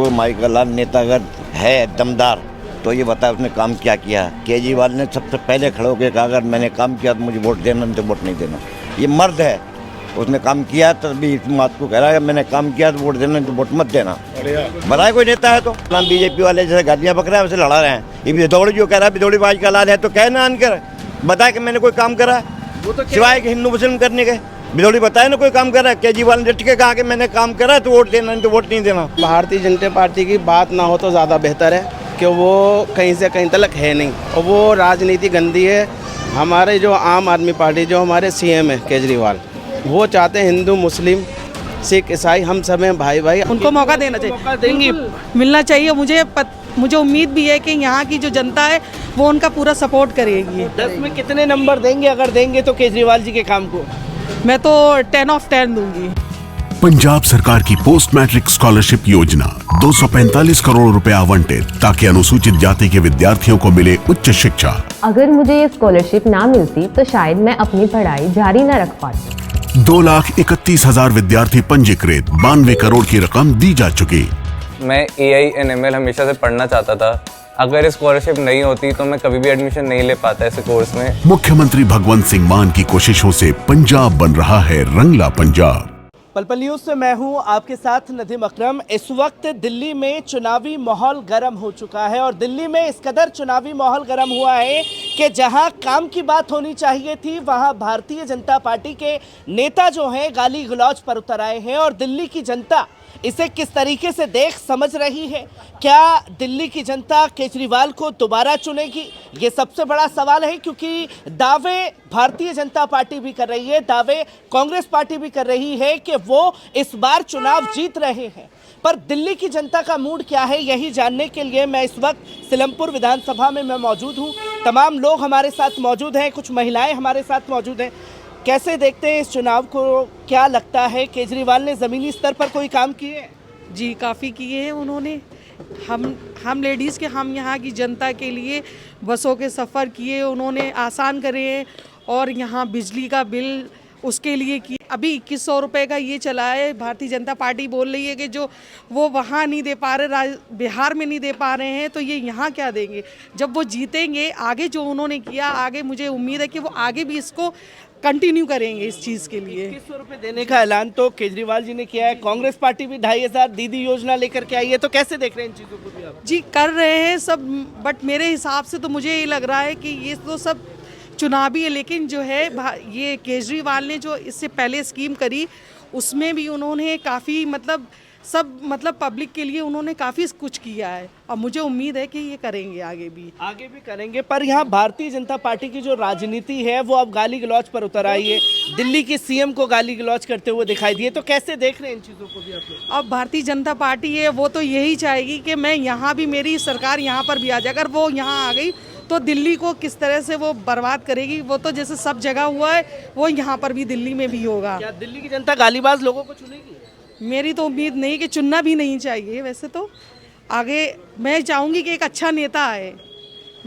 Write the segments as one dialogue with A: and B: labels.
A: वो माइकल लाल नेता अगर है दमदार तो ये बताया उसने काम क्या किया। केजरीवाल ने सबसे पहले खड़े होकर कहा अगर मैंने काम किया तो मुझे वोट देना, नहीं तो वोट नहीं देना। ये मर्द है, उसने काम किया तभी इस बात को कह रहा है मैंने काम किया तो वोट देना, नहीं तो वोट मत देना। बताए कोई नेता है तो बीजेपी वाले जैसे गालियाँ पकड़ा है वैसे लड़ा रहे हैं। ये भिदौड़ी जो कह रहा है भिदौड़ी बाज का लाल है तो कहना आनकर बताया कि मैंने कोई काम करा सिवाय कि हिंदू मुस्लिम करने के। भिदौड़ी बताया ना कोई काम करा। केजरीवाल ने टिके कहा कि मैंने काम करा तो वोट देना, नहीं तो वोट नहीं देना।
B: भारतीय जनता पार्टी की बात ना हो तो ज़्यादा बेहतर है कि वो कहीं से कहीं तक है नहीं और वो राजनीति गंदी है। हमारे जो आम आदमी पार्टी जो हमारे सीएम है केजरीवाल, वो चाहते हैं हिंदू मुस्लिम सिख ईसाई हम सब हैं भाई भाई।
C: उनको मौका देना चाहिए,
B: मौका देंगे,
C: मिलना चाहिए। मुझे उम्मीद भी है कि यहाँ की जो जनता है वो उनका पूरा सपोर्ट करेगी।
B: 10 में कितने नंबर देंगे अगर देंगे तो केजरीवाल जी के काम को?
C: मैं तो 10 of 10 दूंगी।
D: पंजाब सरकार की पोस्ट मैट्रिक स्कॉलरशिप योजना 245 करोड़ रुपए आवंटित ताकि अनुसूचित जाति के विद्यार्थियों को मिले उच्च शिक्षा।
E: अगर मुझे ये स्कॉलरशिप ना मिलती तो शायद मैं अपनी पढ़ाई जारी न रख पाती।
D: 2,31,000 विद्यार्थी पंजीकृत, 92 करोड़ की रकम दी जा चुकी।
F: मैं AI/ML हमेशा से पढ़ना चाहता था। अगर स्कॉलरशिप नहीं होती तो मैं कभी भी एडमिशन नहीं ले पाता ऐसे कोर्स में।
D: मुख्यमंत्री भगवंत सिंह मान की कोशिशों से पंजाब बन रहा है रंगला पंजाब।
B: पल पल न्यूज़ से मैं हूं आपके साथ नदीम अकरम। इस वक्त दिल्ली में चुनावी माहौल गर्म हो चुका है और दिल्ली में इस कदर चुनावी माहौल गर्म हुआ है कि जहां काम की बात होनी चाहिए थी वहां भारतीय जनता पार्टी के नेता जो हैं गाली गलौज पर उतर आए हैं। और दिल्ली की जनता इसे किस तरीके से देख समझ रही है? क्या दिल्ली की जनता केजरीवाल को दोबारा चुनेगी? ये सबसे बड़ा सवाल है, क्योंकि दावे भारतीय जनता पार्टी भी कर रही है, दावे कांग्रेस पार्टी भी कर रही है कि वो इस बार चुनाव जीत रहे हैं। पर दिल्ली की जनता का मूड क्या है, यही जानने के लिए मैं इस वक्त सिलमपुर विधानसभा में मैं मौजूद हूँ। तमाम लोग हमारे साथ मौजूद हैं, कुछ महिलाएं हमारे साथ मौजूद हैं। कैसे देखते हैं इस चुनाव को? क्या लगता है केजरीवाल ने ज़मीनी स्तर पर कोई काम किए?
C: जी काफ़ी किए हैं उन्होंने। हम लेडीज़ के, हम यहाँ की जनता के लिए बसों के सफ़र किए उन्होंने, आसान करे हैं। और यहाँ बिजली का बिल उसके लिए किए। अभी 2100 रुपये का ये चला है। भारतीय जनता पार्टी बोल रही है कि जो वो वहाँ नहीं दे पा रहे, बिहार में नहीं दे पा रहे हैं, तो ये यहाँ क्या देंगे? जब वो जीतेंगे, आगे जो उन्होंने किया, आगे मुझे उम्मीद है कि वो आगे भी इसको कंटिन्यू करेंगे इस चीज़ के लिए।
B: 2100 रुपये देने का ऐलान तो केजरीवाल जी ने किया है। कांग्रेस पार्टी भी 2500 दीदी योजना लेकर के आई है, तो कैसे देख रहे हैं इन चीज़ों को भी आप?
C: जी कर रहे हैं सब, बट मेरे हिसाब से तो मुझे ये लग रहा है कि ये तो सब चुनावी है। लेकिन जो है ये केजरीवाल ने जो इससे पहले स्कीम करी उसमें भी उन्होंने काफ़ी मतलब पब्लिक के लिए उन्होंने काफ़ी कुछ किया है। और मुझे उम्मीद है कि ये करेंगे, आगे भी करेंगे। पर यहाँ भारतीय जनता पार्टी की जो राजनीति है वो अब गाली गलौज पर उतर आई है। दिल्ली के सीएम को गाली गलौज करते हुए दिखाई दिए, तो कैसे देख रहे हैं इन चीज़ों को भी आप लोग? अब भारतीय जनता पार्टी है वो तो यही चाहेगी कि मैं यहाँ भी, मेरी सरकार यहाँ पर भी आ जाए। अगर वो यहाँ आ गई तो दिल्ली को किस तरह से वो बर्बाद करेगी। वो तो जैसे सब जगह हुआ है वो यहाँ पर भी दिल्ली में भी होगा।
B: क्या दिल्ली की जनता गालीबाज लोगों को चुनेगी?
C: मेरी तो उम्मीद नहीं, कि चुनना भी नहीं चाहिए। वैसे तो आगे मैं चाहूँगी कि एक अच्छा नेता आए।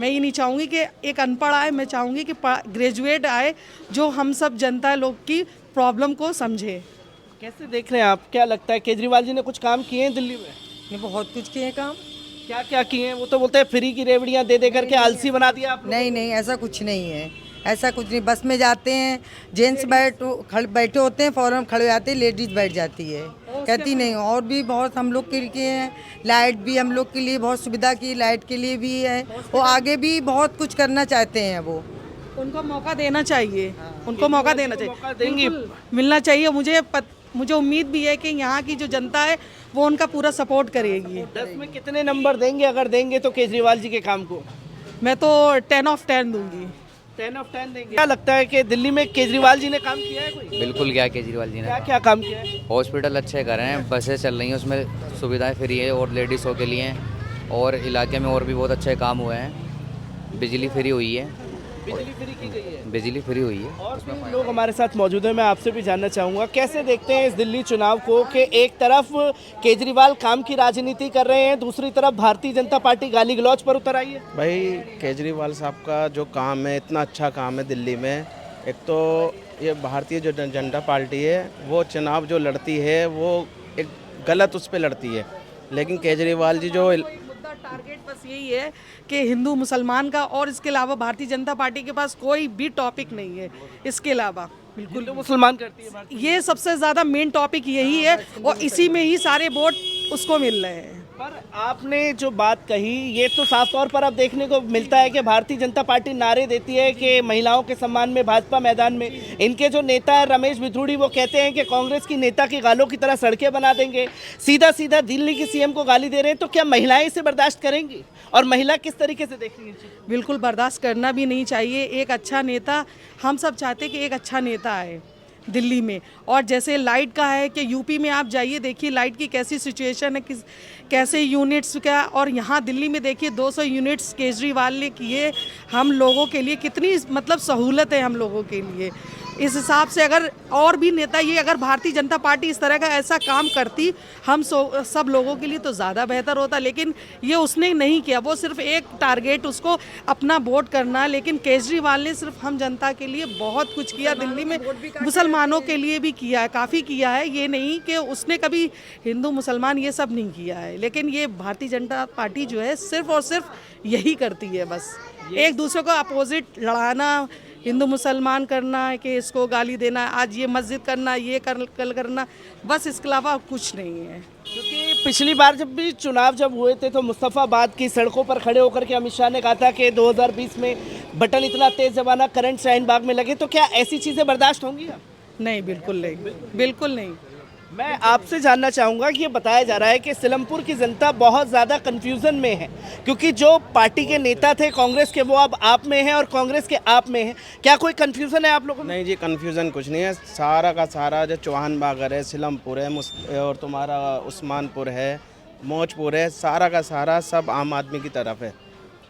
C: मैं ये नहीं चाहूँगी कि एक अनपढ़ आए, मैं चाहूँगी कि ग्रेजुएट आए जो हम सब जनता लोग की प्रॉब्लम को समझे।
B: कैसे देख रहे हैं आप? क्या लगता है केजरीवाल जी ने कुछ काम किए हैं दिल्ली में?
G: ने बहुत कुछ किए काम।
B: क्या क्या किए हैं? वो तो बोलते हैं फ्री की रेवड़ियाँ दे करके आलसी बना दिया आप।
G: नहीं, ऐसा कुछ नहीं है, ऐसा कुछ नहीं। बस में जाते हैं, जेंट्स बैठे होते हैं, फौरन खड़े हो जाते हैं, लेडीज़ बैठ जाती है, कहती नहीं। और भी बहुत हम लोग के लिए हैं, लाइट भी हम लोग के लिए बहुत सुविधा की, लाइट के लिए भी है। वो आगे भी बहुत कुछ करना चाहते हैं। वो
C: उनको मौका देना चाहिए, उनको मौका देना चाहिए,
B: मौका देंगे,
C: मिलना चाहिए। मुझे उम्मीद भी है कि यहाँ की जो जनता है वो उनका पूरा सपोर्ट करेगी।
B: 10 में कितने नंबर देंगे अगर देंगे तो केजरीवाल जी के काम को?
C: मैं तो 10 of 10 दूंगी।
B: 10 of 10 देंगे। क्या लगता है कि दिल्ली में केजरीवाल जी ने काम किया है कोई?
H: बिल्कुल किया केजरीवाल जी ने।
B: क्या काम किया है?
H: हॉस्पिटल अच्छे कर रहे हैं, बसें चल रही हैं, उसमें सुविधाएं फ्री है और लेडीज़ों के लिए हैं। और इलाके में और भी बहुत अच्छे काम हुए हैं। बिजली फ्री हुई है,
B: बिजली फ्री की गई है,
H: बिजली फ्री हुई है।
B: और भी लोग हमारे साथ मौजूद हैं। मैं आपसे भी जानना चाहूँगा कैसे देखते हैं इस दिल्ली चुनाव को कि एक तरफ केजरीवाल काम की राजनीति कर रहे हैं, दूसरी तरफ भारतीय जनता पार्टी गाली गलौज पर उतर आई है। भाई केजरीवाल साहब का जो काम है, इतना अच्छा काम है दिल्ली में। एक तो ये भारतीय जो जनता पार्टी है वो चुनाव जो लड़ती है वो एक गलत उस पर लड़ती है।
I: लेकिन केजरीवाल जी जो
C: कोई मुद्दा टारगेट बस यही है कि हिंदू मुसलमान का, और इसके अलावा भारतीय जनता पार्टी के पास कोई भी टॉपिक नहीं है इसके अलावा। बिल्कुल
B: तो मुसलमान करती है बात।
C: ये सबसे ज़्यादा मेन टॉपिक यही है और इसी में ही सारे वोट उसको मिल रहे हैं।
B: पर आपने जो बात कही, ये तो साफ तौर पर अब देखने को मिलता है कि भारतीय जनता पार्टी नारे देती है कि महिलाओं के सम्मान में भाजपा मैदान में। इनके जो नेता है रमेश बिधूड़ी, वो कहते हैं कि कांग्रेस की नेता की गालों की तरह सड़कें बना देंगे, सीधा सीधा दिल्ली की सीएम को गाली दे रहे हैं। तो क्या महिलाएं इसे बर्दाश्त करेंगी, और महिला किस तरीके से देख रही है?
C: बिल्कुल बर्दाश्त करना भी नहीं चाहिए। एक अच्छा नेता, हम सब चाहते हैं कि एक अच्छा नेता आए दिल्ली में। और जैसे लाइट का है कि यूपी में आप जाइए, देखिए लाइट की कैसी सिचुएशन है, कैसे यूनिट्स का, और यहाँ दिल्ली में देखिए 200 यूनिट्स केजरीवाल ने किए हम लोगों के लिए। कितनी मतलब सहूलत है हम लोगों के लिए। इस हिसाब से अगर और भी नेता, ये अगर भारतीय जनता पार्टी इस तरह का ऐसा काम करती हम सब लोगों के लिए, तो ज़्यादा बेहतर होता। लेकिन ये उसने नहीं किया, वो सिर्फ एक टारगेट उसको अपना वोट करना। लेकिन केजरीवाल ने सिर्फ हम जनता के लिए बहुत कुछ किया, दिल्ली में मुसलमानों के लिए भी किया है, काफ़ी किया है। ये नहीं कि उसने कभी हिंदू मुसलमान ये सब नहीं किया है। लेकिन ये भारतीय जनता पार्टी जो है सिर्फ और सिर्फ यही करती है, बस एक दूसरे को अपोजिट लड़ाना, हिंदू मुसलमान करना, कि इसको गाली देना, आज ये मस्जिद करना, ये कल करना, बस इसके अलावा कुछ नहीं है।
B: क्योंकि पिछली बार जब भी चुनाव जब हुए थे तो मुस्तफ़ाबाद की सड़कों पर खड़े होकर के अमित शाह ने कहा था कि 2020 में बटन इतना तेज दबाना, करंट शाहीन बाग में लगे। तो क्या ऐसी चीज़ें बर्दाश्त होंगी?
C: नहीं, बिल्कुल नहीं, बिल्कुल नहीं।
B: मैं आपसे जानना चाहूँगा कि ये बताया जा रहा है कि सिलमपुर की जनता बहुत ज़्यादा कन्फ्यूज़न में है, क्योंकि जो पार्टी के नेता थे कांग्रेस के, वो अब आप में हैं और कांग्रेस के आप में हैं। क्या कोई कन्फ्यूज़न है आप लोगों में?
I: नहीं जी, कन्फ्यूज़न कुछ नहीं है। सारा का सारा जो चौहान बागर है, सिलमपुर है, और तुम्हारा उस्मानपुर है, मौजपुर है, सारा का सारा सब आम आदमी की तरफ है।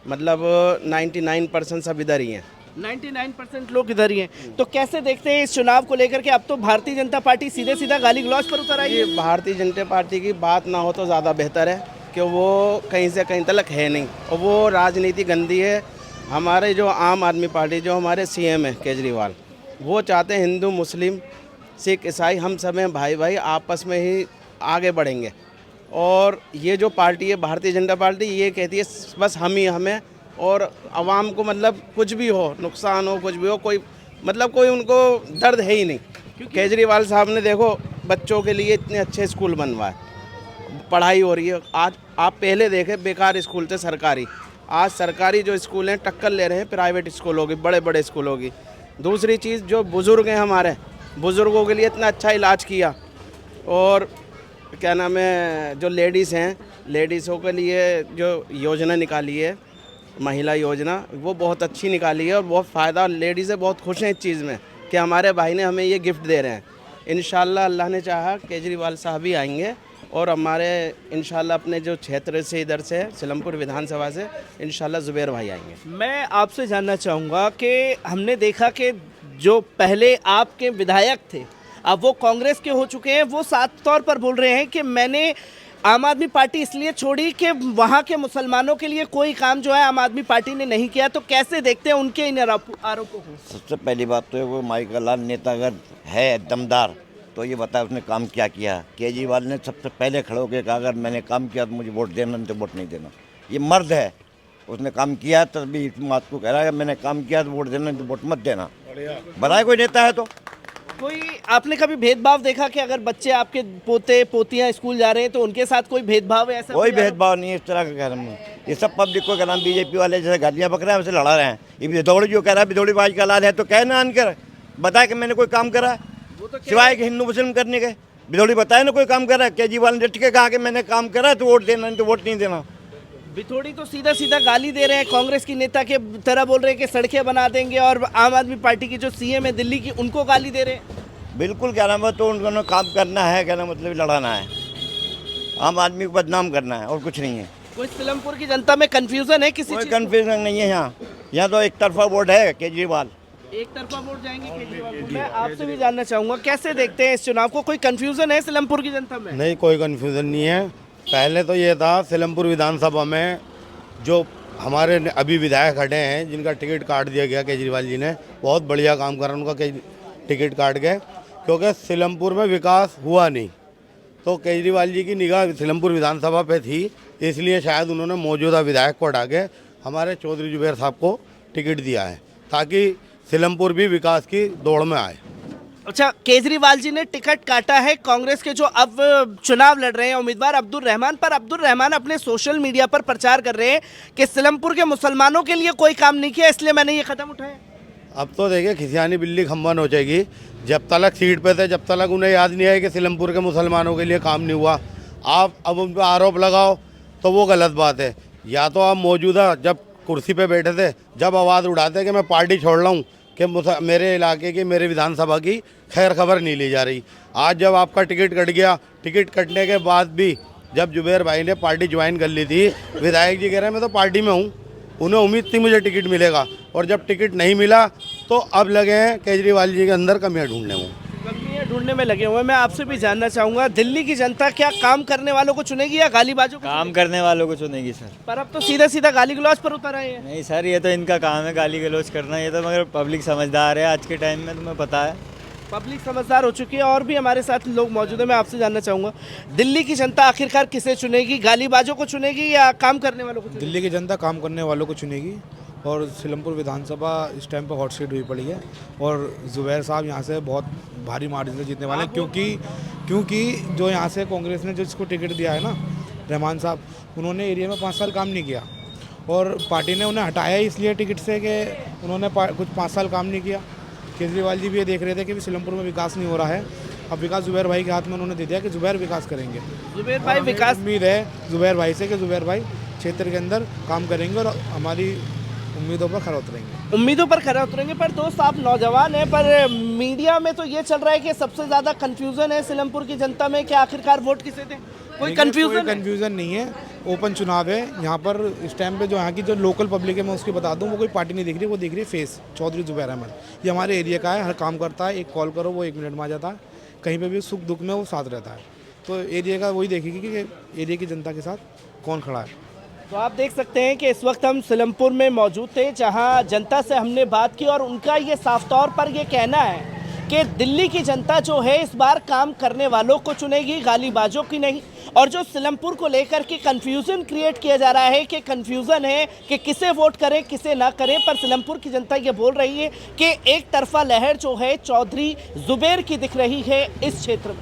I: मतलब 99% सब इधर ही हैं।
B: 99% लोग इधर ही हैं। तो कैसे देखते हैं इस चुनाव को लेकर के? अब तो भारतीय जनता पार्टी सीधे सीधा गाली गलौज पर उतर आई है।
I: ये भारतीय जनता पार्टी की बात ना हो तो ज़्यादा बेहतर है, कि वो कहीं से कहीं तक है नहीं, और वो राजनीति गंदी है। हमारे जो आम आदमी पार्टी, जो हमारे सीएम है केजरीवाल, वो चाहते हैं हिंदू मुस्लिम सिख ईसाई हम सब हैं भाई भाई, आपस में ही आगे बढ़ेंगे। और ये जो पार्टी है भारतीय जनता पार्टी, ये कहती है बस हम ही हमें, और आवाम को मतलब कुछ भी हो, नुकसान हो, कुछ भी हो, कोई मतलब कोई उनको दर्द है ही नहीं। केजरीवाल साहब ने देखो बच्चों के लिए इतने अच्छे स्कूल बनवाए, पढ़ाई हो रही है। आज आप पहले देखें बेकार स्कूल थे सरकारी, आज सरकारी जो स्कूल हैं टक्कर ले रहे हैं प्राइवेट स्कूलों की, बड़े बड़े स्कूलों की। दूसरी चीज़, जो बुज़ुर्ग हैं हमारे, बुज़ुर्गों के लिए इतना अच्छा इलाज किया। और क्या नाम है, जो लेडीज़ हैं, लेडीज़ों के लिए जो योजना निकाली है, महिला योजना, वो बहुत अच्छी निकाली है और बहुत फ़ायदा, लेडीज़ें बहुत खुश हैं इस चीज़ में कि हमारे भाई ने हमें ये गिफ्ट दे रहे हैं। इंशाल्लाह अल्लाह ने चाहा केजरीवाल साहब भी आएंगे, और हमारे इंशाल्लाह अपने जो क्षेत्र से, इधर से सिलमपुर विधानसभा से इंशाल्लाह ज़ुबैर भाई आएंगे।
B: मैं आपसे जानना चाहूँगा कि हमने देखा कि जो पहले आपके विधायक थे अब वो कांग्रेस के हो चुके हैं, वो साफ तौर पर बोल रहे हैं कि मैंने आम आदमी पार्टी इसलिए छोड़ी कि वहाँ के मुसलमानों के लिए कोई काम जो है आम आदमी पार्टी ने नहीं किया। तो कैसे देखते हैं उनके इन आरोपों को?
A: सबसे पहली बात तो है, वो माइकल लाल नेता अगर है दमदार तो ये बताया उसने काम क्या किया। केजरीवाल ने सबसे पहले खड़े होकर कहा अगर मैंने काम किया तो मुझे वोट देना, नहीं तो वोट नहीं देना। ये मर्द है, उसने काम किया तभी इस बात को कह रहा है मैंने काम किया तो वोट देना, नहीं तो वोट मत देना। बनाए कोई नेता है तो।
B: कोई आपने कभी भेदभाव देखा कि अगर बच्चे आपके पोते पोतियां स्कूल जा रहे हैं तो उनके साथ कोई भेदभाव है? ऐसा
A: कोई भेदभाव नहीं है इस तरह का कह रहा हूँ। ये सब पब्लिक को कह रहा, बीजेपी वाले जैसे गालियाँ पकड़ रहे हैं वैसे लड़ा रहे हैं। ये बिधौड़ी जो कह रहा है बिधौड़ी बाज का लाल है, तो कहना आनकर बताया कि मैंने कोई काम करा है सिवाय कि हिंदू मुस्लिम करने के। बिधौड़ी बताया ना कोई काम करा है। केजरीवाल ने टिके कहा कि मैंने काम करा है तो वोट देना, नहीं तो वोट नहीं देना।
B: बिथोड़ी तो सीधा सीधा गाली दे रहे हैं, कांग्रेस की नेता के तरह बोल रहे हैं कि सड़कें बना देंगे, और आम आदमी पार्टी की जो सीएम है दिल्ली की उनको गाली दे रहे हैं।
A: बिल्कुल कह रहा है, तो उनको काम करना है, कहना मतलब लड़ाना है, आम आदमी को बदनाम करना है और कुछ नहीं है।
B: कोई सिलमपुर की जनता में कंफ्यूजन है? किसी
A: कोई कंफ्यूजन नहीं है यहाँ तो एक तरफा वोट है केजरीवाल,
B: एक तरफा वोट जाएंगे केजरीवाल को। मैं आपसे भी जानना चाहूँगा कैसे देखते हैं इस चुनाव को? कोई कंफ्यूजन है सिलमपुर की जनता में?
J: नहीं, कोई कंफ्यूजन नहीं है। पहले तो ये था सिलमपुर विधानसभा में जो हमारे अभी विधायक खड़े हैं जिनका टिकट काट दिया गया केजरीवाल जी ने, बहुत बढ़िया काम करा उनका टिकट काट के, क्योंकि सिलमपुर में विकास हुआ नहीं। तो केजरीवाल जी की निगाह सिलमपुर विधानसभा पे थी, इसलिए शायद उन्होंने मौजूदा विधायक को हटा के हमारे चौधरी जुबैर साहब को टिकट दिया है, ताकि सिलमपुर भी विकास की दौड़ में आए।
B: अच्छा, केजरीवाल जी ने टिकट काटा है कांग्रेस के जो अब चुनाव लड़ रहे हैं उम्मीदवार अब्दुल रहमान पर। अब्दुल रहमान अपने सोशल मीडिया पर प्रचार कर रहे हैं कि सिलमपुर के मुसलमानों के लिए कोई काम नहीं किया, इसलिए मैंने ये कदम उठाया।
J: अब तो देखिए खिसियानी बिल्ली खम्बन हो जाएगी। जब तक सीट पे थे, जब तक उन्हें याद नहीं आया कि सिलमपुर के मुसलमानों के लिए काम नहीं हुआ। आप अब उन पर आरोप लगाओ तो वो गलत बात है। या तो आप मौजूदा जब कुर्सी पे बैठे थे, जब आवाज़ उड़ाते कि मैं पार्टी छोड़ रहा हूँ, कि मेरे इलाके की, मेरे विधानसभा की खैर खबर नहीं ली जा रही। आज जब आपका टिकट कट गया, टिकट कटने के बाद भी जब जुबैर भाई ने पार्टी ज्वाइन कर ली थी, विधायक जी कह रहे हैं मैं तो पार्टी में हूँ, उन्हें उम्मीद थी मुझे टिकट मिलेगा, और जब टिकट नहीं मिला तो अब लगे हैं केजरीवाल जी के अंदर कमियां ढूंढने में।
B: कमियां ढूंढने में लगे हुए हैं। मैं आपसे भी जानना चाहूँगा, दिल्ली की जनता क्या काम करने वालों को चुनेगी या गालीबाजों को?
K: काम करने वालों को चुनेगी सर।
B: पर अब तो सीधा सीधा गाली गलौज पर उतर आए हैं।
K: नहीं सर, ये तो इनका काम है गाली गलौज करना, ये तो मगर पब्लिक समझदार है आज के टाइम में, तुम्हें पता है।
B: पब्लिक समझदार हो चुकी है। और भी हमारे साथ लोग मौजूद हैं, मैं आपसे जानना चाहूँगा, दिल्ली की जनता आखिरकार किसे चुनेगी? गालीबाजों को चुनेगी या काम करने वालों को चुनेगी?
L: दिल्ली की जनता काम करने वालों को चुनेगी, और सिलमपुर विधानसभा इस टाइम पर हॉट सीट हुई पड़ी है, और जुबैर साहब यहाँ से बहुत भारी मार्जिन से जीतने वाले हैं, क्योंकि जो यहाँ से कांग्रेस ने जिसको टिकट दिया है ना, रहमान साहब, उन्होंने एरिया में 5 साल काम नहीं किया, और पार्टी ने उन्हें हटाया इसलिए टिकट से कि उन्होंने कुछ 5 साल काम नहीं किया। केजरीवाल जी भी ये देख रहे थे कि सिलमपुर में विकास नहीं हो रहा है, अब विकास जुबैर भाई के हाथ में उन्होंने दे दिया कि जुबैर विकास करेंगे।
B: जुबैर भाई विकास,
L: उम्मीद है जुबैर भाई से कि जुबैर भाई क्षेत्र के अंदर काम करेंगे और हमारी उम्मीदों पर खरा उतरेंगे।
B: उम्मीदों पर खरा उतरेंगे। पर दोस्त, आप नौजवान हैं, पर मीडिया में तो ये चल रहा है कि सबसे ज़्यादा कंफ्यूजन है सिलमपुर की जनता में कि आखिरकार वोट किसे दें। कोई
L: कंफ्यूजन नहीं है, ओपन चुनाव है यहाँ पर। इस टाइम पे जो यहाँ की जो लोकल पब्लिक है, मैं उसकी बता दूँ, वो कोई पार्टी नहीं दिख रही, वो दिख रही है फेस, चौधरी जुबैर अहमद। ये हमारे एरिया का है, हर काम करता है, एक कॉल करो वो 1 मिनट में आ जाता है, कहीं पर भी सुख दुख में वो साथ रहता है। तो एरिया का वही देखेगी कि एरिया की जनता के साथ कौन खड़ा है।
B: तो आप देख सकते हैं कि इस वक्त हम सिलमपुर में मौजूद थे, जहां जनता से हमने बात की, और उनका ये साफ तौर पर ये कहना है कि दिल्ली की जनता जो है इस बार काम करने वालों को चुनेगी, गालीबाजों की नहीं। और जो सिलमपुर को लेकर के कंफ्यूजन क्रिएट किया जा रहा है कि कंफ्यूजन है कि किसे वोट करें किसे ना करें, पर सिलमपुर की जनता ये बोल रही है कि एक तरफा लहर जो है चौधरी जुबैर की दिख रही है इस क्षेत्र में।